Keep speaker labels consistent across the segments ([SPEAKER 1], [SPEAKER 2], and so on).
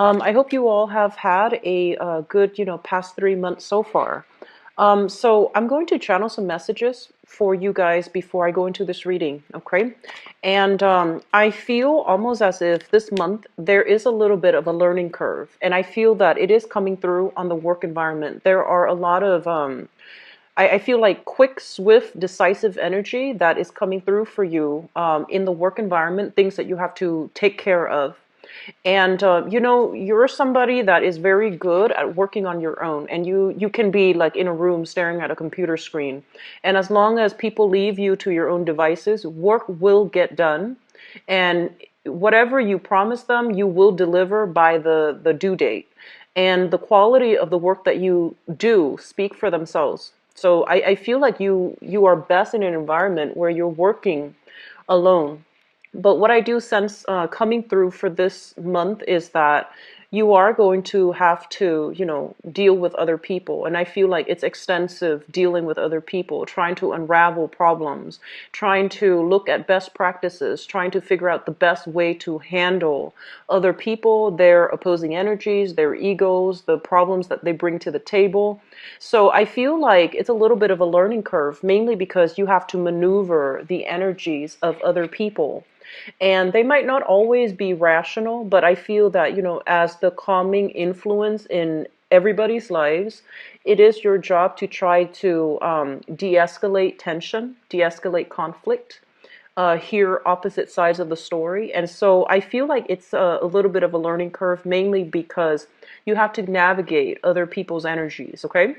[SPEAKER 1] I hope you all have had a good, past 3 months so far. So I'm going to channel some messages for you guys before I go into this reading, okay? And I feel almost as if this month there is a little bit of a learning curve, and I feel that it is coming through on the work environment. There are a lot of I feel like quick, swift, decisive energy that is coming through for you in the work environment, things that you have to take care of. And you're somebody that is very good at working on your own, and you can be like in a room staring at a computer screen. And as long as people leave you to your own devices, work will get done. And whatever you promise them, you will deliver by the due date. And the quality of the work that you do speak for themselves. So I feel like you are best in an environment where you're working alone. But what I do sense coming through for this month is that you are going to have to, deal with other people. And I feel like it's extensive dealing with other people, trying to unravel problems, trying to look at best practices, trying to figure out the best way to handle other people, their opposing energies, their egos, the problems that they bring to the table. So I feel like it's a little bit of a learning curve, mainly because you have to maneuver the energies of other people. And they might not always be rational, but I feel that, as the calming influence in everybody's lives, it is your job to try to de escalate tension, de escalate conflict, hear opposite sides of the story. And so I feel like it's a little bit of a learning curve, mainly because you have to navigate other people's energies, okay?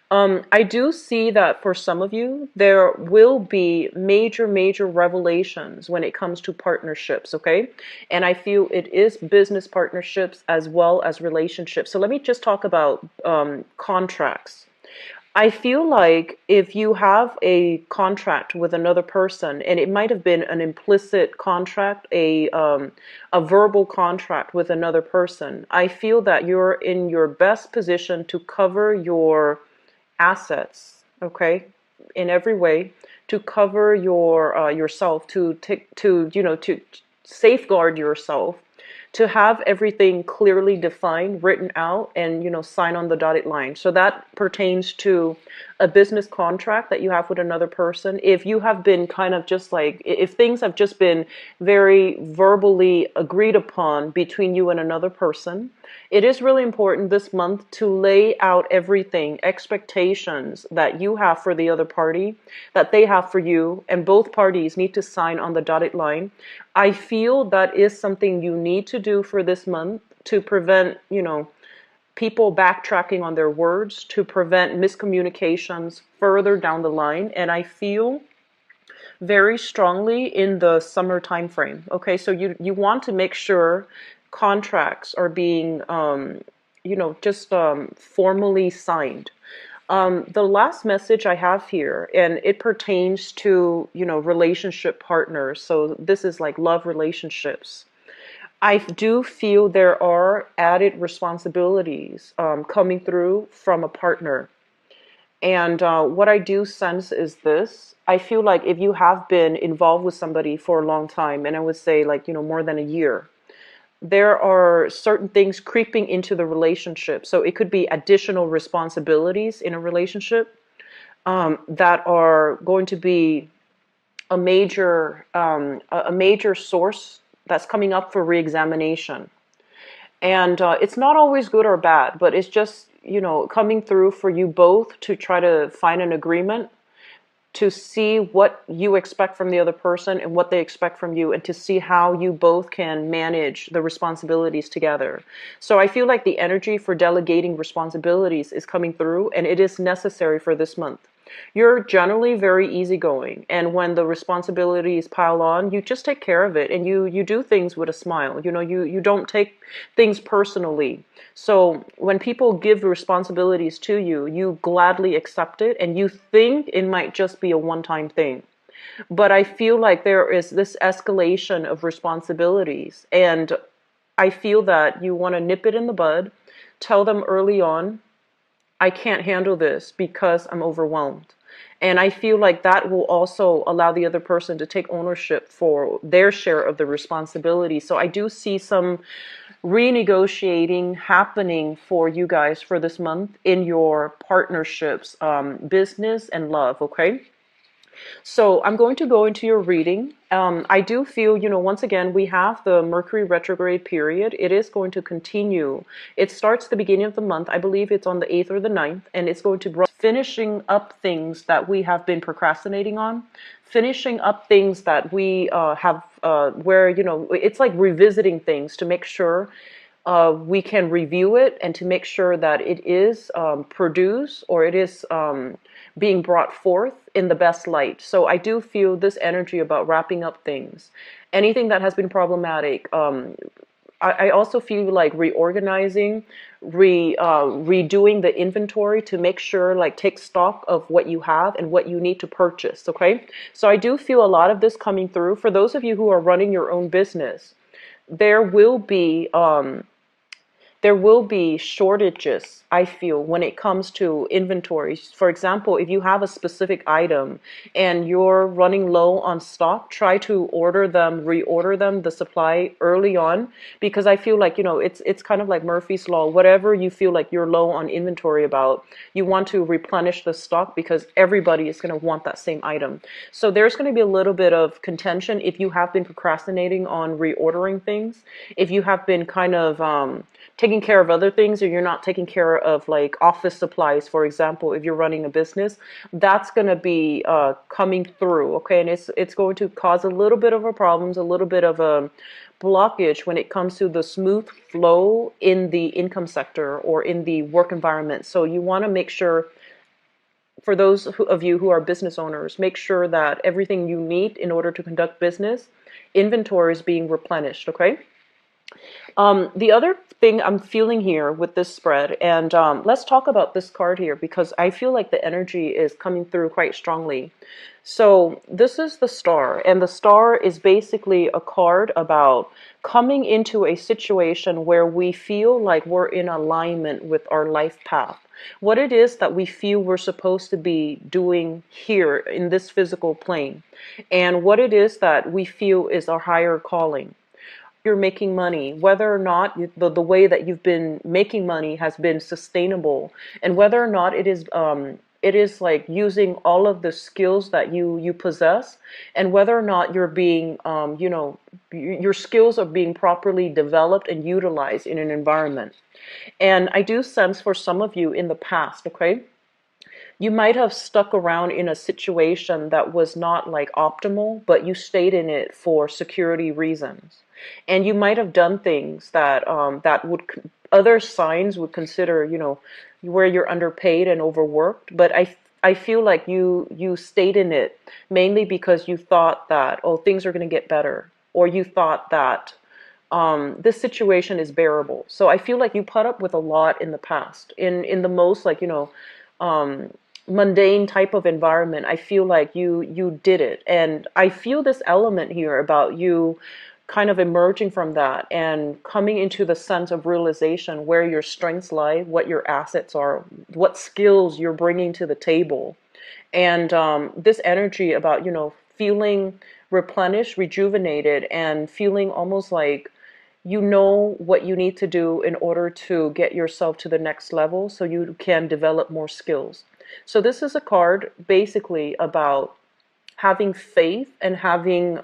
[SPEAKER 1] I do see that for some of you, there will be major, major revelations when it comes to partnerships, okay? And I feel it is business partnerships as well as relationships. So let me just talk about contracts. I feel like if you have a contract with another person, and it might have been an implicit contract, a verbal contract with another person, I feel that you're in your best position to cover your assets, okay, in every way, to cover your yourself, to take to safeguard yourself, to have everything clearly defined, written out, and sign on the dotted line. So that pertains to a business contract that you have with another person. If you have been kind of just like, if things have just been very verbally agreed upon between you and another person, it is really important this month to lay out everything, expectations that you have for the other party, that they have for you, and both parties need to sign on the dotted line. I feel that is something you need to do for this month to prevent, people backtracking on their words, to prevent miscommunications further down the line. And I feel very strongly in the summer time frame. Okay, so you want to make sure contracts are being just formally signed. The last message I have here, and it pertains to relationship partners. So this is like love relationships. I do feel there are added responsibilities coming through from a partner. And what I do sense is this. I feel like if you have been involved with somebody for a long time, and I would say like, more than a year, there are certain things creeping into the relationship. So it could be additional responsibilities in a relationship that are going to be a major source that's coming up for reexamination. And it's not always good or bad, but it's just, coming through for you both to try to find an agreement, to see what you expect from the other person and what they expect from you, and to see how you both can manage the responsibilities together. So I feel like the energy for delegating responsibilities is coming through, and it is necessary for this month. You're generally very easygoing, and when the responsibilities pile on, you just take care of it, and you do things with a smile. You don't take things personally. So when people give responsibilities to you, you gladly accept it, and you think it might just be a one-time thing. But I feel like there is this escalation of responsibilities, and I feel that you want to nip it in the bud, tell them early on, I can't handle this because I'm overwhelmed. And I feel like that will also allow the other person to take ownership for their share of the responsibility. So I do see some renegotiating happening for you guys for this month in your partnerships, business and love, okay? So I'm going to go into your reading. I do feel, once again, we have the Mercury retrograde period. It is going to continue. It starts the beginning of the month. I believe it's on the 8th or the 9th, and it's going to be finishing up things that we have been procrastinating on, finishing up things that we have, where, it's like revisiting things to make sure we can review it and to make sure that it is produced, or it is being brought forth in the best light. So I do feel this energy about wrapping up things. Anything that has been problematic. I also feel like reorganizing, redoing the inventory to make sure, like, take stock of what you have and what you need to purchase, okay? So I do feel a lot of this coming through. For those of you who are running your own business, there will be shortages, I feel, when it comes to inventories. For example, if you have a specific item and you're running low on stock, try to reorder them, the supply early on, because I feel like, it's kind of like Murphy's Law. Whatever you feel like you're low on inventory about, you want to replenish the stock because everybody is going to want that same item. So there's going to be a little bit of contention if you have been procrastinating on reordering things, if you have been kind of taking care of other things, or you're not taking care of like office supplies, for example. If you're running a business, that's going to be coming through, okay? And it's going to cause a little bit of a problems, a little bit of a blockage when it comes to the smooth flow in the income sector or in the work environment. So you want to make sure, for those of you who are business owners, make sure that everything you need in order to conduct business, inventory is being replenished, okay? The other thing I'm feeling here with this spread, and let's talk about this card here, because I feel like the energy is coming through quite strongly. So this is the Star, and the Star is basically a card about coming into a situation where we feel like we're in alignment with our life path. What it is that we feel we're supposed to be doing here in this physical plane, and what it is that we feel is our higher calling. You're making money, whether or not the way that you've been making money has been sustainable, and whether or not it is like using all of the skills that you possess, and whether or not you're being your skills are being properly developed and utilized in an environment. And I do sense for some of you in the past, okay, you might have stuck around in a situation that was not like optimal, but you stayed in it for security reasons. And you might have done things that other signs would consider, where you're underpaid and overworked. But I feel like you stayed in it mainly because you thought that, oh, things are going to get better, or you thought that this situation is bearable. So I feel like you put up with a lot in the past, in the most like mundane type of environment. I feel like you did it, and I feel this element here about you kind of emerging from that and coming into the sense of realization where your strengths lie, what your assets are, what skills you're bringing to the table. And this energy about feeling replenished, rejuvenated, and feeling almost like you know what you need to do in order to get yourself to the next level so you can develop more skills. So this is a card basically about having faith and having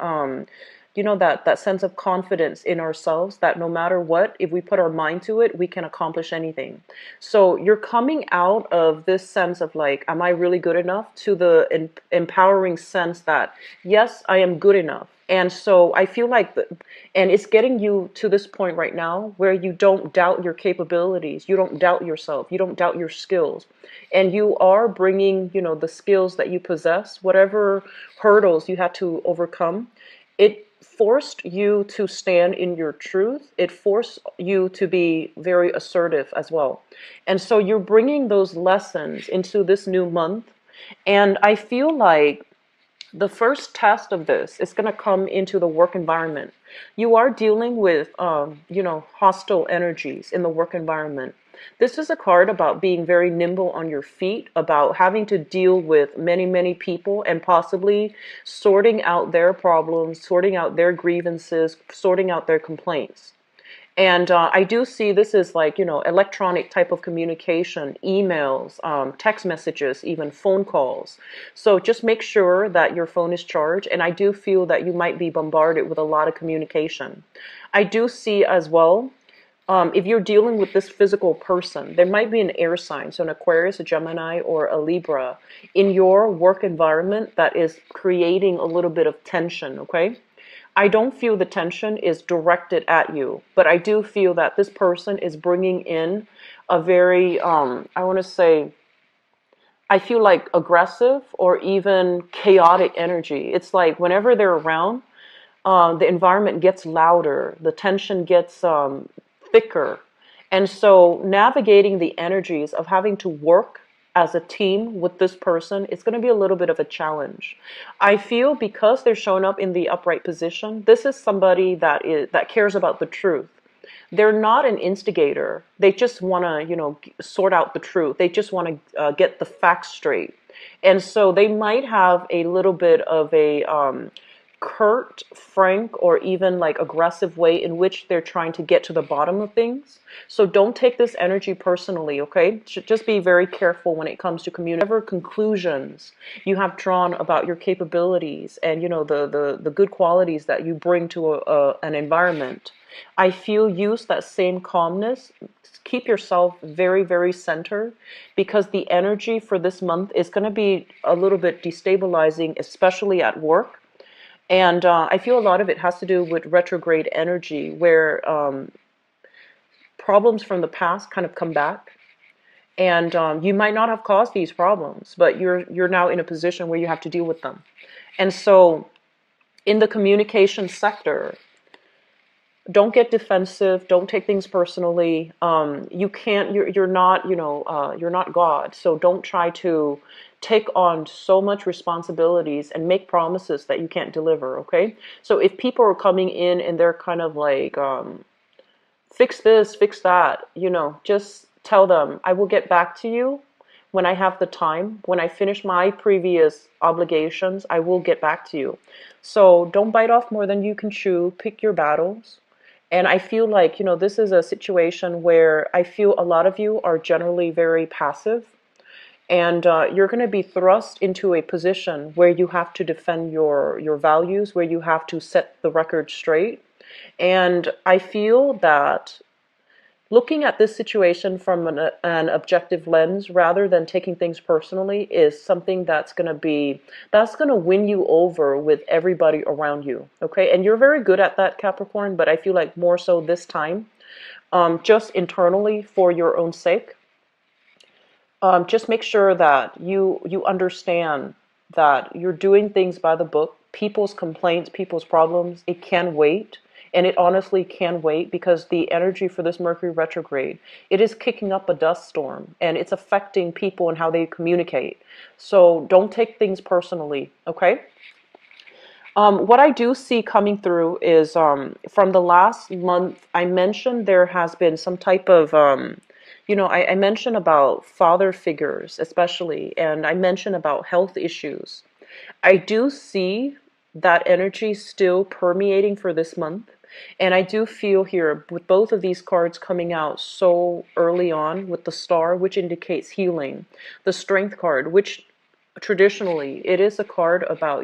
[SPEAKER 1] that sense of confidence in ourselves, that no matter what, if we put our mind to it, we can accomplish anything. So you're coming out of this sense of like, am I really good enough, to the empowering sense that yes, I am good enough. And so I feel like, and it's getting you to this point right now where you don't doubt your capabilities, you don't doubt yourself, you don't doubt your skills, and you are bringing, the skills that you possess, whatever hurdles you had to overcome. It forced you to stand in your truth. It forced you to be very assertive as well. And so you're bringing those lessons into this new month. And I feel like The first test of this is going to come into the work environment. You are dealing with, hostile energies in the work environment. This is a card about being very nimble on your feet, about having to deal with many, many people and possibly sorting out their problems, sorting out their grievances, sorting out their complaints. And I do see this is like, electronic type of communication, emails, text messages, even phone calls. So just make sure that your phone is charged. And I do feel that you might be bombarded with a lot of communication. I do see as well, if you're dealing with this physical person, there might be an air sign, so an Aquarius, a Gemini, or a Libra in your work environment that is creating a little bit of tension, okay? I don't feel the tension is directed at you, but I do feel that this person is bringing in a very, I want to say, I feel like aggressive or even chaotic energy. It's like whenever they're around, the environment gets louder, the tension gets thicker. And so navigating the energies of having to work as a team with this person, it's going to be a little bit of a challenge. I feel because they're showing up in the upright position, this is somebody that cares about the truth. They're not an instigator. They just want to, sort out the truth. They just want to get the facts straight. And so they might have a little bit of a curt, frank, or even like aggressive way in which they're trying to get to the bottom of things. So don't take this energy personally, okay? Just be very careful when it comes to communicating. Whatever conclusions you have drawn about your capabilities and the good qualities that you bring to an environment, I feel use that same calmness. Keep yourself very, very centered, because the energy for this month is going to be a little bit destabilizing, especially at work. And I feel a lot of it has to do with retrograde energy, where problems from the past kind of come back. And you might not have caused these problems, but you're now in a position where you have to deal with them. And so in the communication sector, don't get defensive. Don't take things personally. You can't. You're not. You're not God. So don't try to take on so much responsibilities and make promises that you can't deliver. Okay. So if people are coming in and they're kind of like, fix this, fix that. Just tell them I will get back to you when I have the time. When I finish my previous obligations, I will get back to you. So don't bite off more than you can chew. Pick your battles. And I feel like, this is a situation where I feel a lot of you are generally very passive. And you're going to be thrust into a position where you have to defend your values, where you have to set the record straight. And I feel that looking at this situation from an objective lens rather than taking things personally is something that's going to win you over with everybody around you. Okay. And you're very good at that, Capricorn, but I feel like more so this time, just internally for your own sake. Just make sure that you understand that you're doing things by the book. People's complaints, people's problems, it can wait. And it honestly can wait, because the energy for this Mercury retrograde, it is kicking up a dust storm and it's affecting people and how they communicate. So don't take things personally, okay? What I do see coming through is from the last month, I mentioned there has been some type of, I mentioned about father figures especially, and I mentioned about health issues. I do see that energy still permeating for this month. And I do feel here with both of these cards coming out so early on, with the star, which indicates healing, the strength card, which traditionally it is a card about,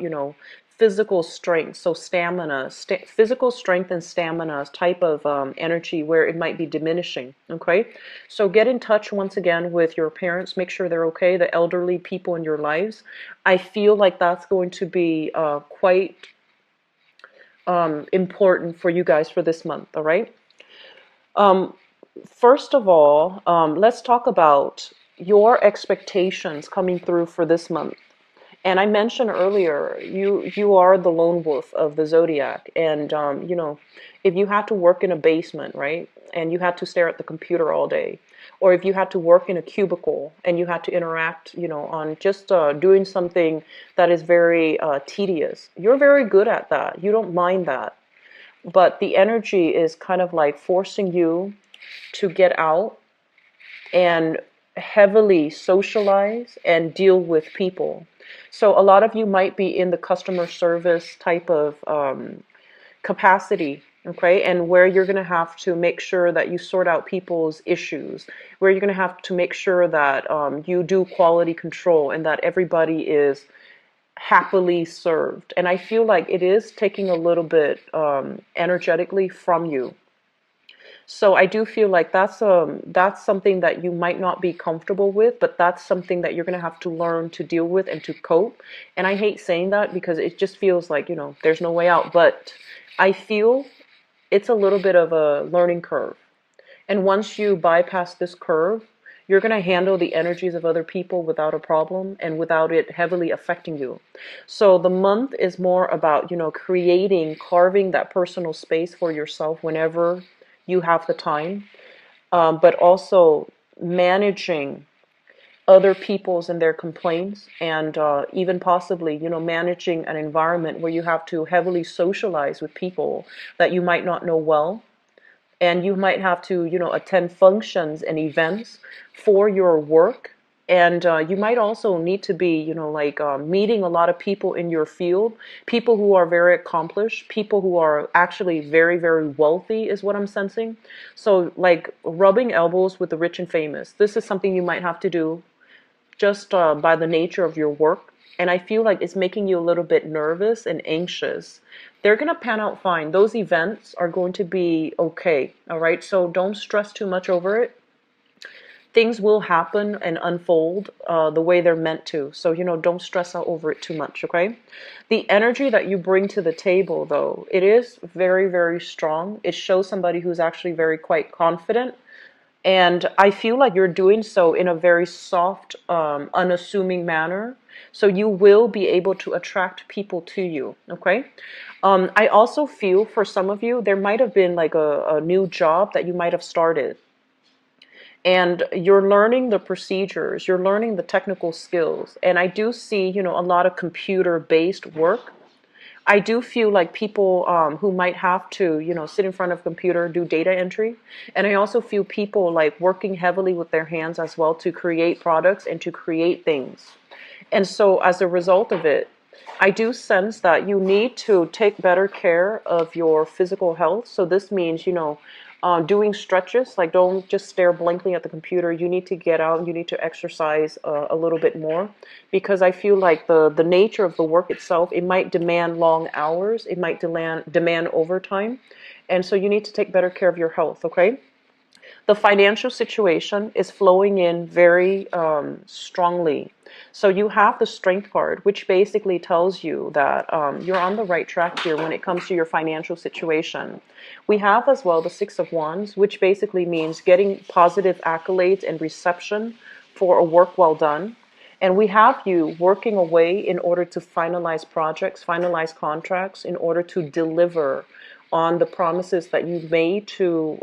[SPEAKER 1] physical strength, so stamina, physical strength and stamina type of energy where it might be diminishing. Okay, so get in touch once again with your parents, make sure they're okay, the elderly people in your lives. I feel like that's going to be quite important for you guys for this month. All right. First of all, let's talk about your expectations coming through for this month. And I mentioned earlier, you are the lone wolf of the zodiac, and you know, if you had to work in a basement, right, and you had to stare at the computer all day, or if you had to work in a cubicle and you had to interact, you know, on just doing something that is very tedious, you're very good at that. You don't mind that, but the energy is kind of like forcing you to get out and heavily socialize and deal with people. So a lot of you might be in the customer service type of capacity, okay, and where you're going to have to make sure that you sort out people's issues, where you're going to have to make sure that you do quality control and that everybody is happily served. And I feel like it is taking a little bit energetically from you. So I do feel like that's something that you might not be comfortable with, but that's something that you're going to have to learn to deal with and to cope. And I hate saying that because it just feels like, you know, there's no way out, but I feel it's a little bit of a learning curve. And once you bypass this curve, you're going to handle the energies of other people without a problem and without it heavily affecting you. So the month is more about, you know, carving that personal space for yourself whenever you have the time, but also managing other people's and their complaints, and even possibly, you know, managing an environment where you have to heavily socialize with people that you might not know well, and you might have to, you know, attend functions and events for your work. And you might also need to be, you know, like meeting a lot of people in your field, people who are very accomplished, people who are actually very, very wealthy is what I'm sensing. So like rubbing elbows with the rich and famous. This is something you might have to do just by the nature of your work. And I feel like it's making you a little bit nervous and anxious. They're going to pan out fine. Those events are going to be okay. All right. So don't stress too much over it. Things will happen and unfold the way they're meant to. So, you know, don't stress out over it too much. Okay. The energy that you bring to the table, though, it is very, very strong. It shows somebody who's actually very quite confident. And I feel like you're doing so in a very soft, unassuming manner. So you will be able to attract people to you, okay? I also feel for some of you, there might have been like a new job that you might have started. And you're learning the procedures, you're learning the technical skills. And I do see, you know, a lot of computer-based work. I do feel like people who might have to, you know, sit in front of a computer, do data entry. And I also feel people like working heavily with their hands as well to create products and to create things. And so as a result of it, I do sense that you need to take better care of your physical health. So this means, you know, doing stretches, like don't just stare blankly at the computer. You need to get out, you need to exercise a little bit more, because I feel like the nature of the work itself, it might demand long hours, it might demand overtime. And so you need to take better care of your health, okay? The financial situation is flowing in very strongly. So you have the strength card, which basically tells you that you're on the right track here when it comes to your financial situation. We have as well the Six of Wands, which basically means getting positive accolades and reception for a work well done. And we have you working away in order to finalize projects, finalize contracts, in order to deliver on the promises that you made to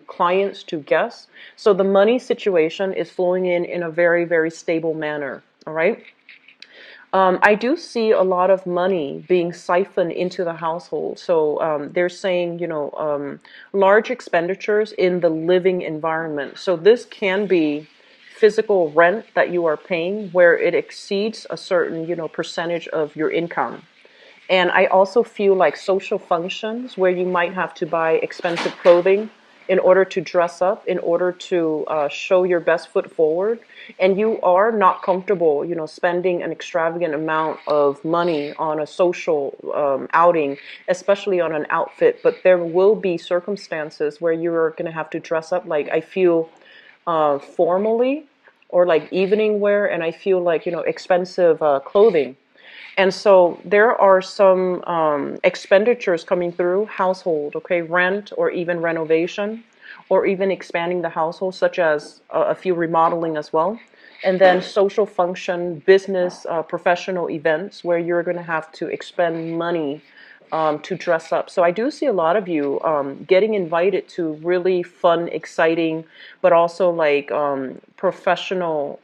[SPEAKER 1] clients, to guests. So the money situation is flowing in a very, very stable manner. All right. I do see a lot of money being siphoned into the household. So they're saying, you know, large expenditures in the living environment. So this can be physical rent that you are paying where it exceeds a certain, you know, percentage of your income. And I also feel like social functions where you might have to buy expensive clothing in order to dress up, in order to show your best foot forward. And you are not comfortable, you know, spending an extravagant amount of money on a social outing, especially on an outfit. But there will be circumstances where you're going to have to dress up, like I feel formally, or like evening wear, and I feel like, you know, expensive clothing. And so there are some expenditures coming through household, okay, rent or even renovation or even expanding the household, such as a few remodeling as well. And then social function, business, professional events where you're going to have to expend money to dress up. So I do see a lot of you getting invited to really fun, exciting, but also like professional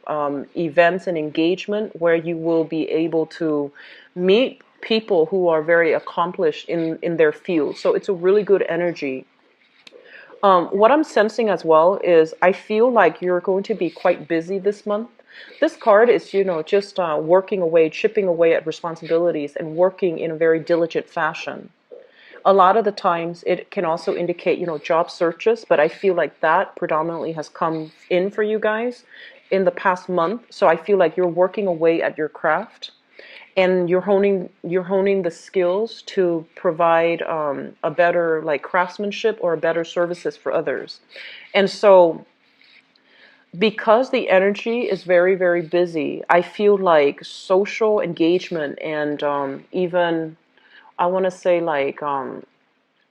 [SPEAKER 1] events and engagement where you will be able to meet people who are very accomplished in their field. So it's a really good energy. What I'm sensing as well is I feel like you're going to be quite busy this month. This card is, just working away, chipping away at responsibilities and working in a very diligent fashion. A lot of the times it can also indicate, job searches, but I feel like that predominantly has come in for you guys in the past month. So I feel like you're working away at your craft and you're honing the skills to provide a better like craftsmanship or better services for others. And so because the energy is very, very busy, I feel like social engagement and even I want to say like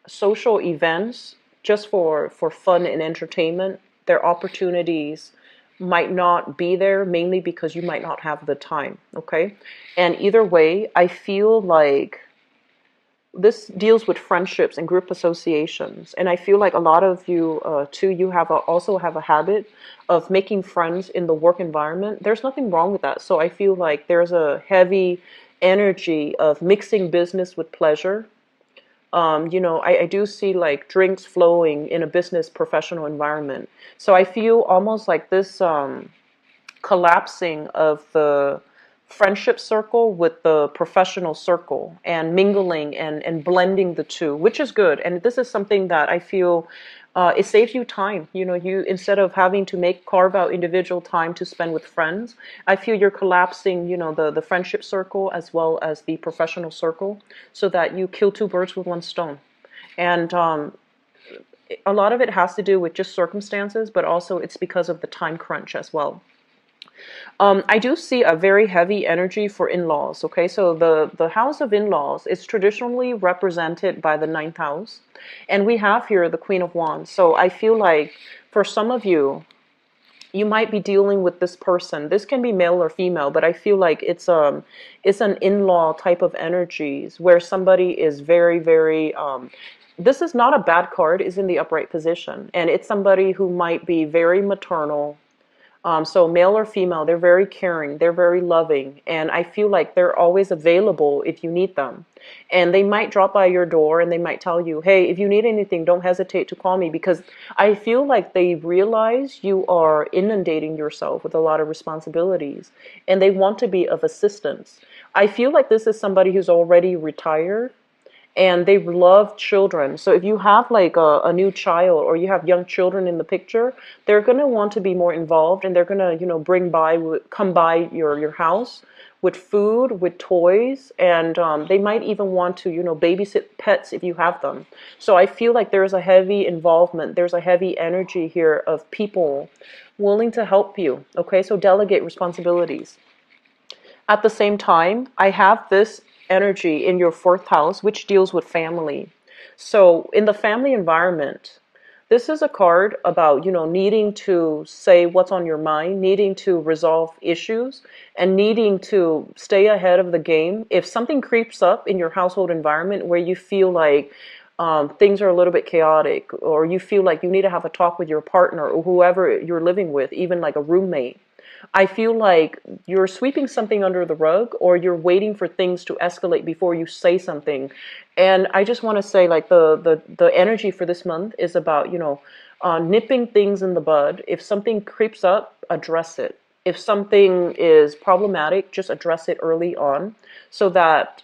[SPEAKER 1] social events just for fun and entertainment, their opportunities might not be there mainly because you might not have the time, okay? And either way, I feel like this deals with friendships and group associations, and I feel like a lot of you too, you also have a habit of making friends in the work environment. There's nothing wrong with that. So I feel like there's a heavy energy of mixing business with pleasure. I do see like drinks flowing in a business professional environment. So I feel almost like this collapsing of the friendship circle with the professional circle and mingling and blending the two, which is good. And this is something that I feel it saves you time. You instead of having to carve out individual time to spend with friends, I feel you're collapsing, the friendship circle as well as the professional circle so that you kill two birds with one stone. And a lot of it has to do with just circumstances, but also it's because of the time crunch as well. I do see a very heavy energy for in-laws. Okay, so the house of in-laws is traditionally represented by the ninth house, and we have here the Queen of Wands. So I feel like for some of you, you might be dealing with this person. This can be male or female, but I feel like it's an in-law type of energies where somebody is very, very. This is not a bad card. Is in the upright position, and it's somebody who might be very maternal. So male or female, they're very caring, they're very loving, and I feel like they're always available if you need them. And they might drop by your door and they might tell you, hey, if you need anything, don't hesitate to call me, because I feel like they realize you are inundating yourself with a lot of responsibilities and they want to be of assistance. I feel like this is somebody who's already retired and they love children. So if you have like a new child or you have young children in the picture, they're going to want to be more involved and they're going to, come by your house with food, with toys, and they might even want to, babysit pets if you have them. So I feel like there's a heavy involvement. There's a heavy energy here of people willing to help you. Okay, so delegate responsibilities. At the same time, I have this energy in your fourth house, which deals with family. So in the family environment, this is a card about, needing to say what's on your mind, needing to resolve issues, and needing to stay ahead of the game. If something creeps up in your household environment where you feel like things are a little bit chaotic, or you feel like you need to have a talk with your partner or whoever you're living with, even like a roommate, I feel like you're sweeping something under the rug or you're waiting for things to escalate before you say something. And I just want to say like the energy for this month is about, nipping things in the bud. If something creeps up, address it. If something is problematic, just address it early on so that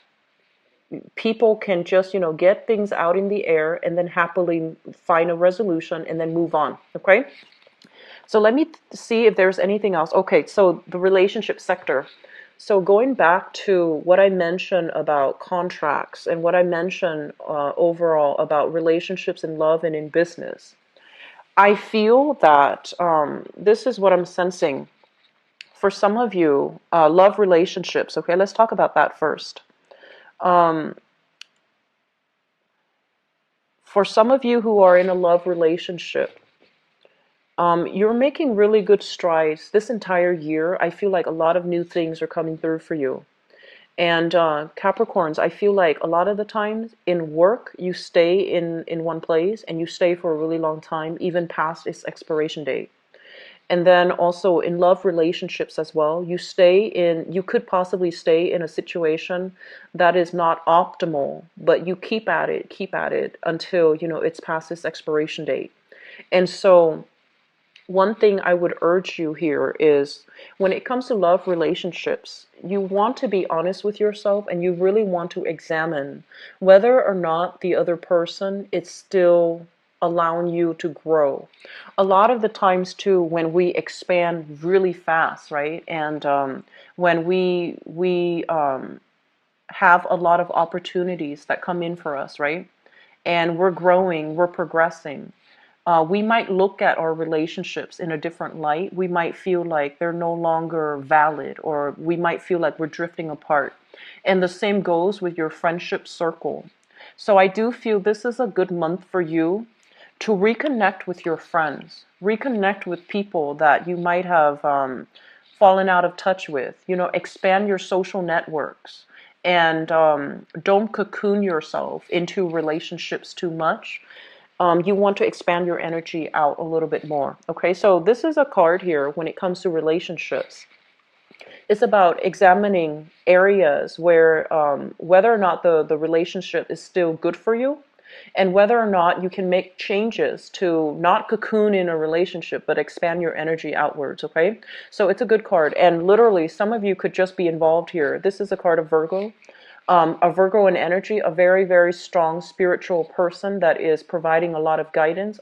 [SPEAKER 1] people can just, get things out in the air and then happily find a resolution and then move on. Okay? So let me see if there's anything else. Okay, so the relationship sector. So going back to what I mentioned about contracts and what I mentioned overall about relationships in love and in business, I feel that this is what I'm sensing. For some of you, love relationships. Okay, let's talk about that first. For some of you who are in a love relationship, You're making really good strides this entire year. I feel like a lot of new things are coming through for you. And Capricorns, I feel like a lot of the times in work, you stay in one place and you stay for a really long time, even past its expiration date. And then also in love relationships as well, you could possibly stay in a situation that is not optimal, but you keep at it until, it's past its expiration date. And so one thing I would urge you here is when it comes to love relationships, you want to be honest with yourself and you really want to examine whether or not the other person is still allowing you to grow. A lot of the times too, when we expand really fast, right? And when we have a lot of opportunities that come in for us, right? And we're growing, we're progressing. We might look at our relationships in a different light. We might feel like they're no longer valid, or we might feel like we're drifting apart. And the same goes with your friendship circle. So I do feel this is a good month for you to reconnect with your friends, reconnect with people that you might have fallen out of touch with, expand your social networks. And don't cocoon yourself into relationships too much. You want to expand your energy out a little bit more. Okay, so this is a card here when it comes to relationships. It's about examining areas where whether or not the relationship is still good for you, and whether or not you can make changes to not cocoon in a relationship, but expand your energy outwards, okay? So it's a good card. And literally, some of you could just be involved here. This is a card of Virgo. A Virgo in energy, a very, very strong spiritual person that is providing a lot of guidance,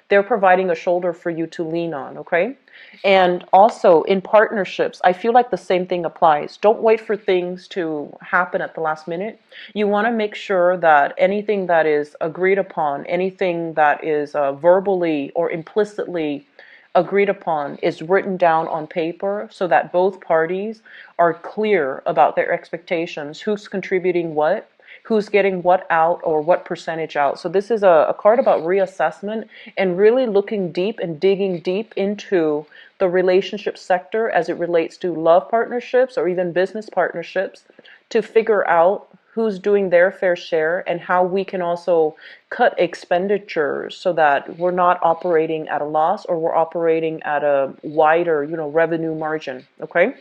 [SPEAKER 1] they're providing a shoulder for you to lean on, okay? And also in partnerships, I feel like the same thing applies. Don't wait for things to happen at the last minute. You want to make sure that anything that is agreed upon, anything that is verbally or implicitly agreed upon is written down on paper so that both parties are clear about their expectations, who's contributing what, who's getting what out or what percentage out. So this is a card about reassessment and really looking deep and digging deep into the relationship sector as it relates to love partnerships or even business partnerships to figure out who's doing their fair share and how we can also cut expenditures so that we're not operating at a loss or we're operating at a wider, revenue margin, okay?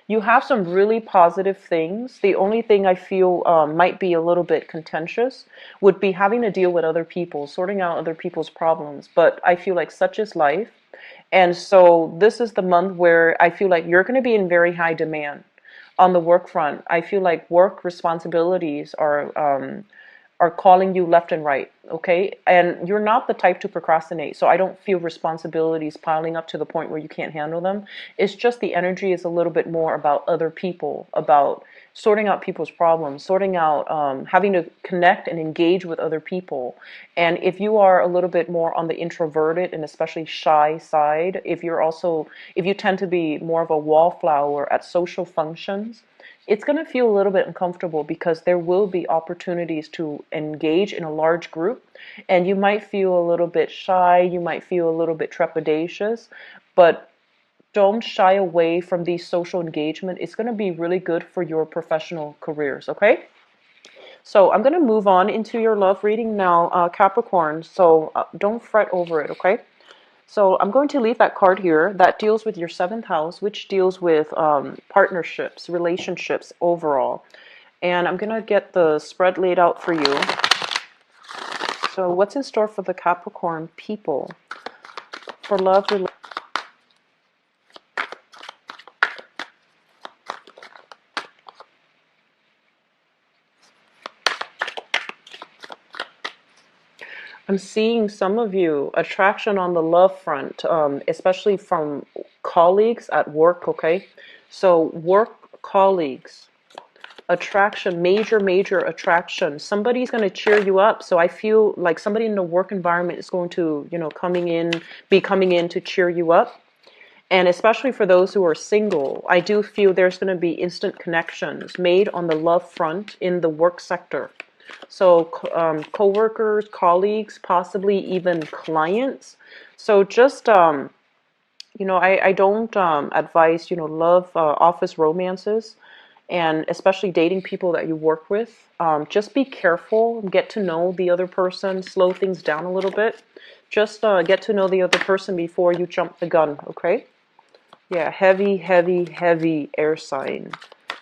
[SPEAKER 1] You have some really positive things. The only thing I feel might be a little bit contentious would be having to deal with other people, sorting out other people's problems. But I feel like such is life. And so this is the month where I feel like you're going to be in very high demand. On the work front, I feel like work responsibilities are calling you left and right, okay? And you're not the type to procrastinate, so I don't feel responsibilities piling up to the point where you can't handle them. It's just the energy is a little bit more about other people, about sorting out people's problems, sorting out, having to connect and engage with other people. And if you are a little bit more on the introverted and especially shy side, if you tend to be more of a wallflower at social functions, it's going to feel a little bit uncomfortable because there will be opportunities to engage in a large group and you might feel a little bit shy, you might feel a little bit trepidatious, but don't shy away from these social engagement. It's going to be really good for your professional careers, okay? So I'm going to move on into your love reading now, Capricorn, so don't fret over it, okay? So I'm going to leave that card here that deals with your 7th house, which deals with partnerships, relationships overall. And I'm going to get the spread laid out for you. So what's in store for the Capricorn people for love? I'm seeing some of you, attraction on the love front, especially from colleagues at work, okay? So work colleagues, attraction, major attraction. Somebody's going to cheer you up. So I feel like somebody in the work environment is going to, be coming in to cheer you up. And especially for those who are single, I do feel there's going to be instant connections made on the love front in the work sector. So co-workers, colleagues, possibly even clients. So just I don't advise, love office romances, and especially dating people that you work with. Just be careful, get to know the other person, slow things down a little bit. Just get to know the other person before you jump the gun, okay? Yeah, heavy, heavy, heavy air sign.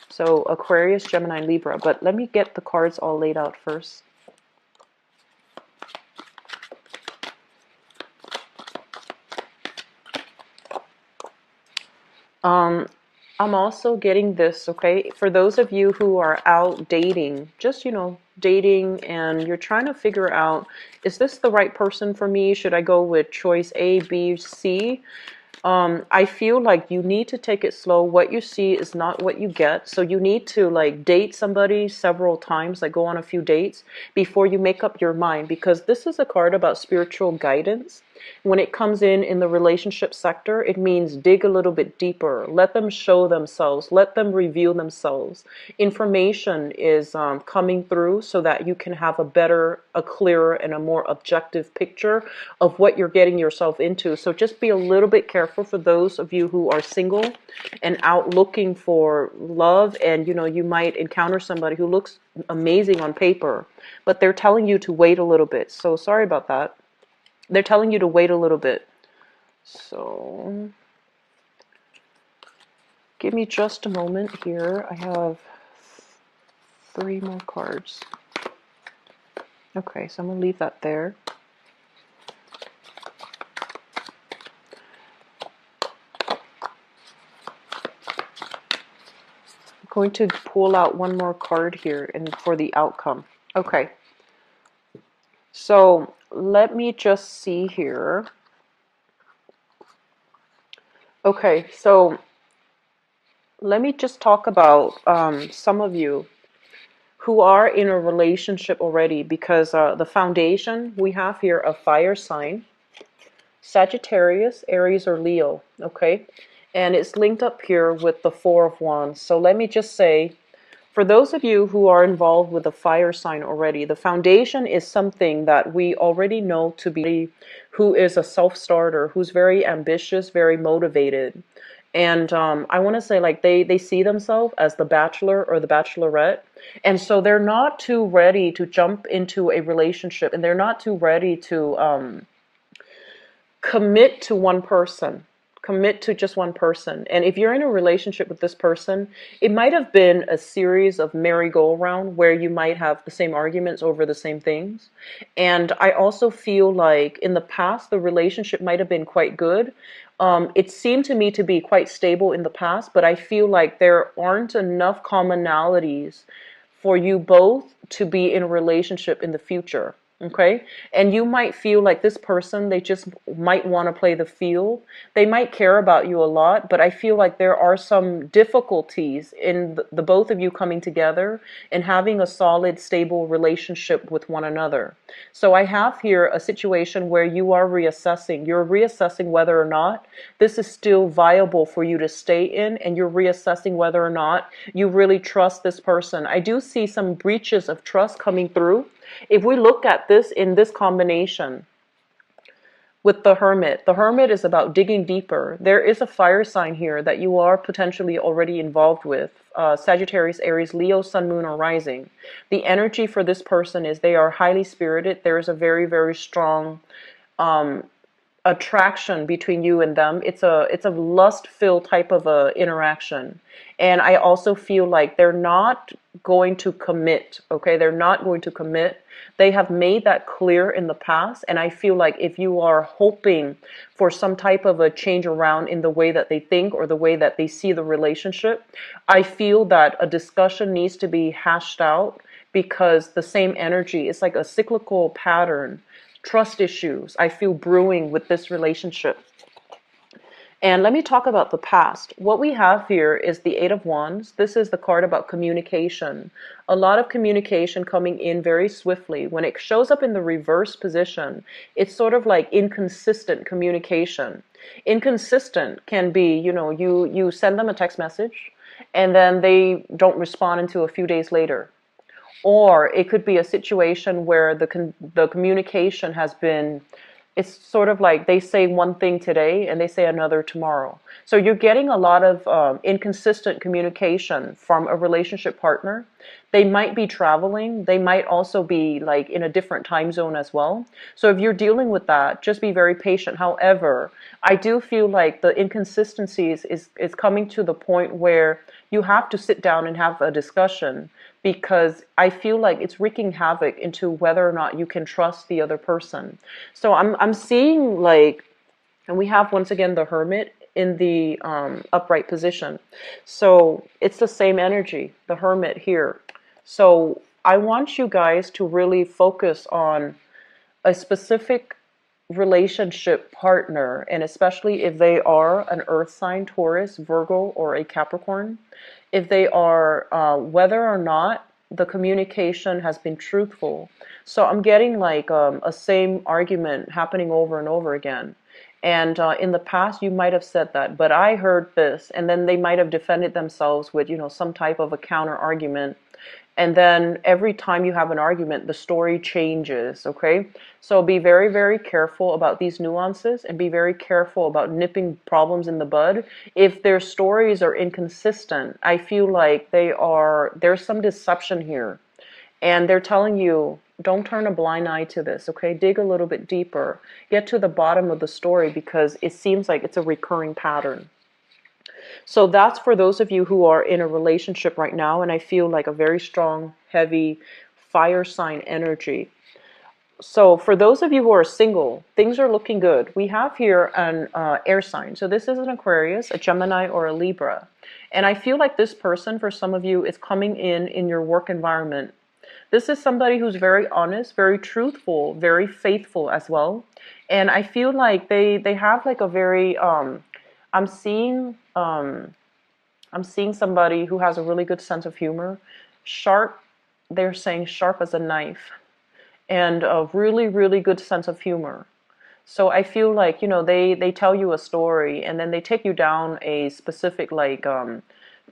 [SPEAKER 1] So Aquarius, Gemini, Libra. But let me get the cards all laid out first. I'm also getting this, okay? For those of you who are out dating, just, dating, and you're trying to figure out, is this the right person for me? Should I go with choice A, B, C? I feel like you need to take it slow. What you see is not what you get. So you need to like date somebody several times, like go on a few dates before you make up your mind, because this is a card about spiritual guidance. When it comes in the relationship sector, it means dig a little bit deeper. Let them show themselves. Let them reveal themselves. Information is coming through so that you can have a better, a clearer, and a more objective picture of what you're getting yourself into. So just be a little bit careful for those of you who are single and out looking for love, and you might encounter somebody who looks amazing on paper, but they're telling you to wait a little bit. So sorry about that. They're telling you to wait a little bit. So give me just a moment here. I have 3 more cards. Okay, so I'm going to leave that there. I'm going to pull out one more card here and for the outcome. Okay. So let me just see here. Okay, so let me just talk about some of you who are in a relationship already, because the foundation we have here, a fire sign, Sagittarius, Aries, or Leo, okay? And it's linked up here with the Four of Wands. So let me just say, for those of you who are involved with a fire sign already, the foundation is something that we already know to be who is a self-starter, who's very ambitious, very motivated. And I want to say, like, they see themselves as the bachelor or the bachelorette. And so they're not too ready to jump into a relationship, and they're not too ready to commit to one person. Commit to just one person. And if you're in a relationship with this person, it might have been a series of merry-go-round where you might have the same arguments over the same things. And I also feel like in the past, the relationship might have been quite good. It seemed to me to be quite stable in the past, but I feel like there aren't enough commonalities for you both to be in a relationship in the future. Okay. And you might feel like this person, they just might want to play the field. They might care about you a lot, but I feel like there are some difficulties in the both of you coming together and having a solid, stable relationship with one another. So I have here a situation where you are reassessing. You're reassessing whether or not this is still viable for you to stay in, and you're reassessing whether or not you really trust this person. I do see some breaches of trust coming through. If we look at this in this combination with the Hermit is about digging deeper. There is a fire sign here that you are potentially already involved with. Sagittarius, Aries, Leo, Sun, Moon, or Rising. The energy for this person is they are highly spirited. There is a very, very strong attraction between you and them. It's a lust-filled type of a interaction. And I also feel like they're not going to commit, okay? They're not going to commit. They have made that clear in the past, and I feel like if you are hoping for some type of a change around in the way that they think or the way that they see the relationship, I feel that a discussion needs to be hashed out, because the same energy is like a cyclical pattern. Trust issues I feel brewing with this relationship. And let me talk about the past. What we have here is the Eight of Wands. This is the card about communication. A lot of communication coming in very swiftly. When it shows up in the reverse position, it's sort of like inconsistent communication. Inconsistent can be, you send them a text message and then they don't respond until a few days later. Or it could be a situation where the communication has been, it's sort of like they say one thing today and they say another tomorrow. So you're getting a lot of inconsistent communication from a relationship partner. They might be traveling. They might also be like in a different time zone as well. So if you're dealing with that, just be very patient. However, I do feel like the inconsistencies is coming to the point where you have to sit down and have a discussion, because I feel like it's wreaking havoc into whether or not you can trust the other person. So I'm seeing like, and we have once again the Hermit in the upright position. So it's the same energy, the Hermit here. So I want you guys to really focus on a specific relationship partner, and especially if they are an earth sign, Taurus, Virgo, or a Capricorn, if they are, whether or not the communication has been truthful. So I'm getting like a same argument happening over and over again. And in the past, you might have said that, but I heard this, and then they might have defended themselves with, some type of a counter argument. And then every time you have an argument, the story changes, okay? So be very, very careful about these nuances, and be very careful about nipping problems in the bud. If their stories are inconsistent, I feel like there's some deception here. And they're telling you, don't turn a blind eye to this, okay? Dig a little bit deeper. Get to the bottom of the story, because it seems like it's a recurring pattern. So that's for those of you who are in a relationship right now, and I feel like a very strong, heavy fire sign energy. So for those of you who are single, things are looking good. We have here an air sign. So this is an Aquarius, a Gemini, or a Libra. And I feel like this person, for some of you, is coming in your work environment. This is somebody who's very honest, very truthful, very faithful as well. And I feel like they have like a very I'm seeing somebody who has a really good sense of humor, sharp. They're saying sharp as a knife, and a really, really good sense of humor. So I feel like, they tell you a story, and then they take you down a specific like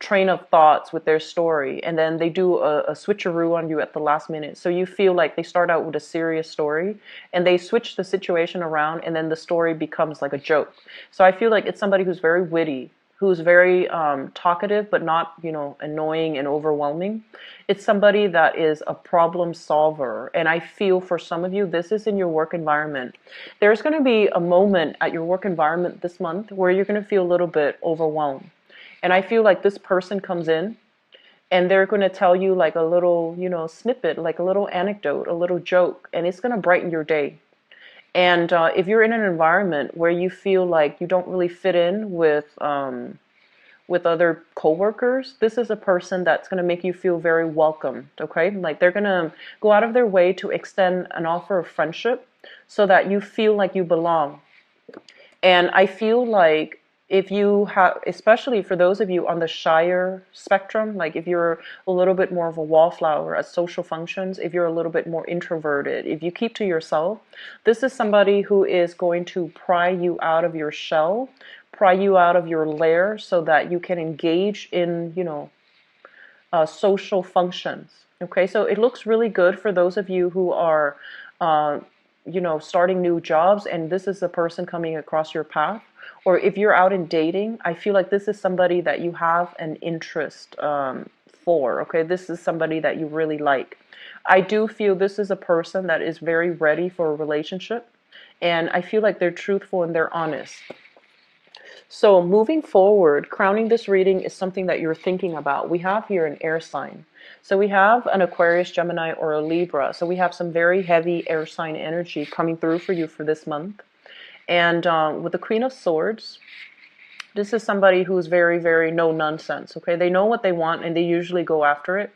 [SPEAKER 1] train of thoughts with their story, and then they do a switcheroo on you at the last minute. So you feel like they start out with a serious story, and they switch the situation around, and then the story becomes like a joke. So I feel like it's somebody who's very witty, who's very talkative, but not, annoying and overwhelming. It's somebody that is a problem solver. And I feel for some of you, this is in your work environment. There's going to be a moment at your work environment this month where you're going to feel a little bit overwhelmed. And I feel like this person comes in and they're going to tell you like a little, snippet, like a little anecdote, a little joke, and it's going to brighten your day. And if you're in an environment where you feel like you don't really fit in with other coworkers, this is a person that's going to make you feel very welcomed, okay? Like they're going to go out of their way to extend an offer of friendship so that you feel like you belong. And I feel like if you have, especially for those of you on the shyer spectrum, like if you're a little bit more of a wallflower at social functions, if you're a little bit more introverted, if you keep to yourself, this is somebody who is going to pry you out of your shell, pry you out of your lair so that you can engage in, social functions. Okay, so it looks really good for those of you who are, starting new jobs, and this is a person coming across your path. Or if you're out in dating, I feel like this is somebody that you have an interest for, okay? This is somebody that you really like. I do feel this is a person that is very ready for a relationship, and I feel like they're truthful and they're honest. So moving forward, crowning this reading is something that you're thinking about. We have here an air sign. So we have an Aquarius, Gemini, or a Libra. So we have some very heavy air sign energy coming through for you for this month. And with the Queen of Swords, this is somebody who's very, very no nonsense, okay? They know what they want and they usually go after it.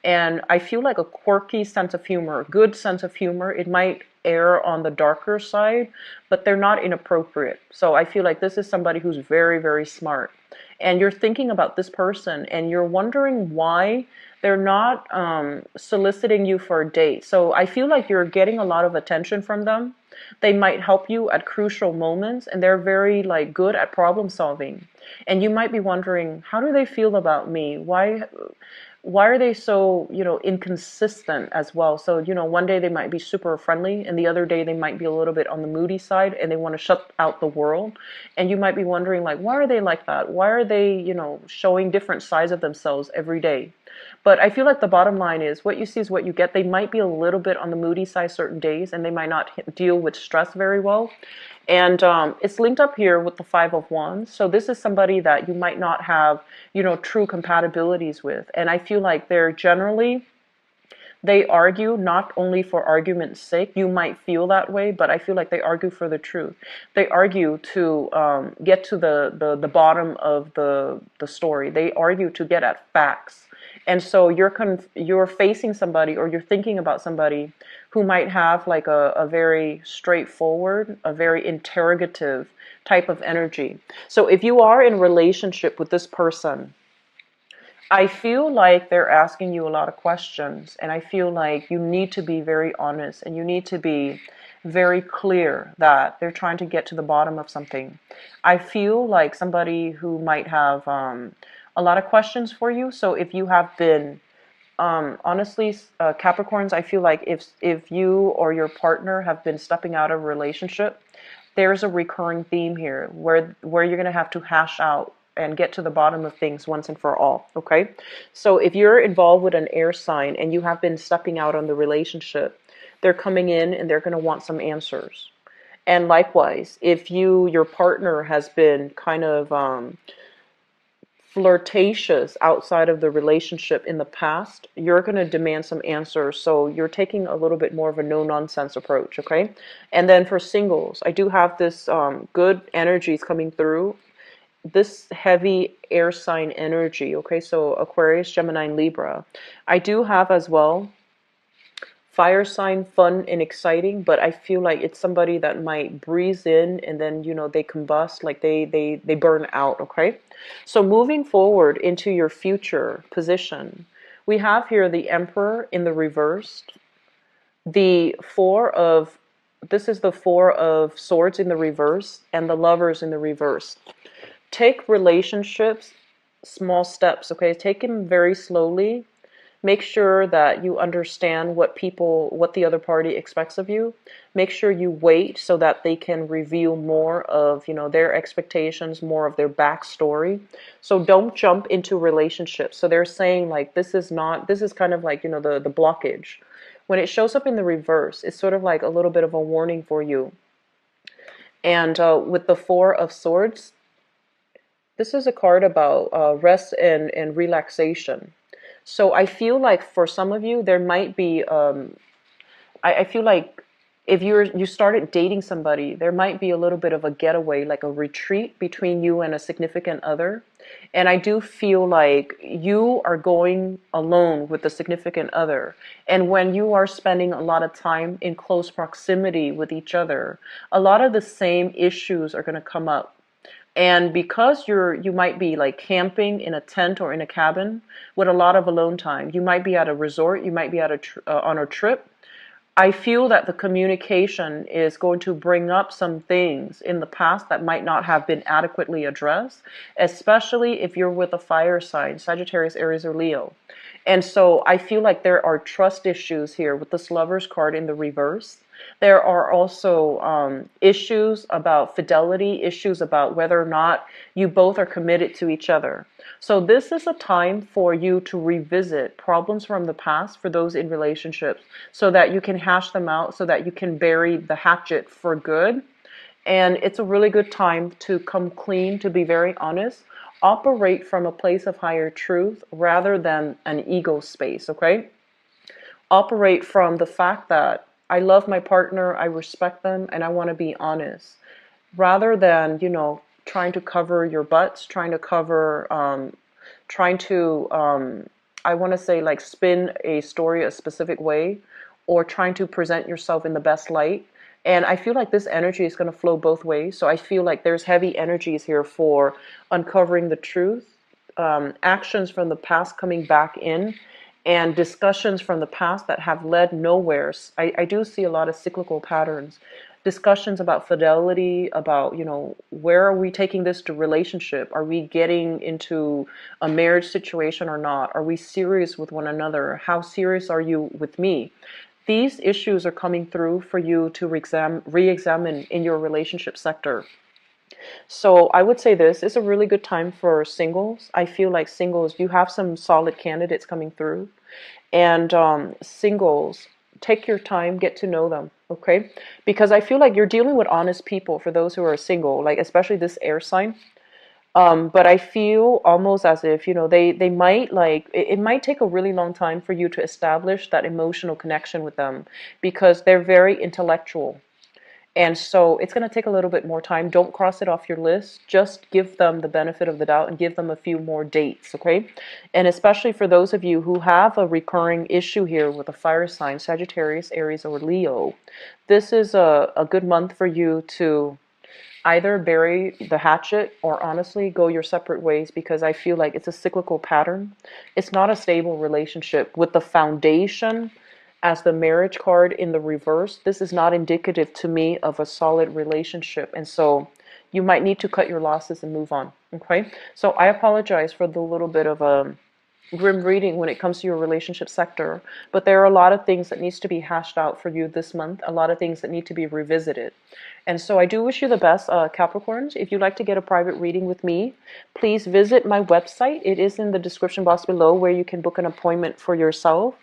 [SPEAKER 1] And I feel like a quirky sense of humor, a good sense of humor. It might err on the darker side, but they're not inappropriate. So I feel like this is somebody who's very, very smart. And you're thinking about this person and you're wondering why they're not soliciting you for a date. So I feel like you're getting a lot of attention from them. They might help you at crucial moments, and they're very like good at problem solving. And you might be wondering, how do they feel about me? why are they so, inconsistent as well? So, one day they might be super friendly and the other day they might be a little bit on the moody side and they want to shut out the world. And you might be wondering, like, why are they like that? Why are they, showing different sides of themselves every day? But I feel like the bottom line is what you see is what you get. They might be a little bit on the moody side certain days and they might not deal with stress very well. And it's linked up here with the Five of Wands. So this is somebody that you might not have, true compatibilities with. And I feel like they argue not only for argument's sake. You might feel that way, but I feel like they argue for the truth. They argue to get to the bottom of the story. They argue to get at facts. And so you're facing somebody, or you're thinking about somebody who might have like a very straightforward, a very interrogative type of energy. So if you are in a relationship with this person, I feel like they're asking you a lot of questions, and I feel like you need to be very honest and you need to be very clear that they're trying to get to the bottom of something. I feel like somebody who might have a lot of questions for you. So if you have been, honestly, Capricorns, I feel like if you or your partner have been stepping out of a relationship, there's a recurring theme here where you're going to have to hash out and get to the bottom of things once and for all, okay? So if you're involved with an air sign and you have been stepping out on the relationship, they're coming in and they're going to want some answers. And likewise, if your partner has been kind of flirtatious outside of the relationship in the past, you're going to demand some answers. So you're taking a little bit more of a no-nonsense approach, okay? And then for singles, I do have this good energies coming through. This heavy air sign energy, okay? So Aquarius, Gemini, and Libra. I do have as well fire sign, fun and exciting, but I feel like it's somebody that might breeze in and then, they combust, like they burn out, okay? So moving forward into your future position, we have here the Emperor in the reverse, this is the Four of Swords in the reverse, and the Lovers in the reverse. Take relationships, small steps, okay? Take them very slowly. Make sure that you understand what the other party expects of you. Make sure you wait so that they can reveal more of, their expectations, more of their backstory. So don't jump into relationships. So they're saying like, this is kind of like, the blockage. When it shows up in the reverse, it's sort of like a little bit of a warning for you. And with the Four of Swords, this is a card about rest and relaxation. So I feel like for some of you, there might be, I feel like if you started dating somebody, there might be a little bit of a getaway, like a retreat between you and a significant other. And I do feel like you are going alone with the significant other. And when you are spending a lot of time in close proximity with each other, a lot of the same issues are going to come up. And because you might be like camping in a tent or in a cabin with a lot of alone time, you might be at a resort, you might be at on a trip. I feel that the communication is going to bring up some things in the past that might not have been adequately addressed, especially if you're with a fire sign, Sagittarius, Aries, or Leo. And so I feel like there are trust issues here with this Lovers card in the reverse. There are also issues about fidelity, issues about whether or not you both are committed to each other. So this is a time for you to revisit problems from the past for those in relationships so that you can hash them out, so that you can bury the hatchet for good. And it's a really good time to come clean, to be very honest. Operate from a place of higher truth rather than an ego space, okay? Operate from the fact that I love my partner, I respect them, and I want to be honest. Rather than, trying to cover your butts, trying to cover, I want to say like spin a story a specific way, or trying to present yourself in the best light. And I feel like this energy is going to flow both ways. So I feel like there's heavy energies here for uncovering the truth, actions from the past coming back in, and discussions from the past that have led nowhere. I do see a lot of cyclical patterns. discussions about fidelity, about, where are we taking this to relationship? Are we getting into a marriage situation or not? Are we serious with one another? How serious are you with me? These issues are coming through for you to re-examine in your relationship sector. So I would say this is a really good time for singles. I feel like singles, you have some solid candidates coming through. And singles, take your time, get to know them, okay? Because I feel like you're dealing with honest people for those who are single, like especially this air sign. But I feel almost as if, they might like, it might take a really long time for you to establish that emotional connection with them because they're very intellectual. And so it's going to take a little bit more time. Don't cross it off your list. Just give them the benefit of the doubt and give them a few more dates, okay? And especially for those of you who have a recurring issue here with a fire sign, Sagittarius, Aries, or Leo, this is a good month for you to either bury the hatchet or honestly go your separate ways, because I feel like it's a cyclical pattern. It's not a stable relationship. With the foundation as the marriage card in the reverse, this is not indicative to me of a solid relationship. And so you might need to cut your losses and move on. Okay. So I apologize for the little bit of a grim reading when it comes to your relationship sector, but there are a lot of things that needs to be hashed out for you this month, a lot of things that need to be revisited. And so I do wish you the best, Capricorns. If you'd like to get a private reading with me, please visit my website. It is in the description box below where you can book an appointment for yourself.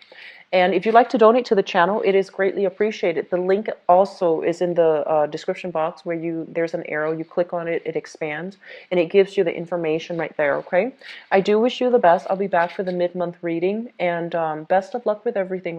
[SPEAKER 1] And if you'd like to donate to the channel, it is greatly appreciated. The link also is in the description box where there's an arrow. You click on it, it expands, and it gives you the information right there, okay? I do wish you the best. I'll be back for the mid-month reading, and best of luck with everything.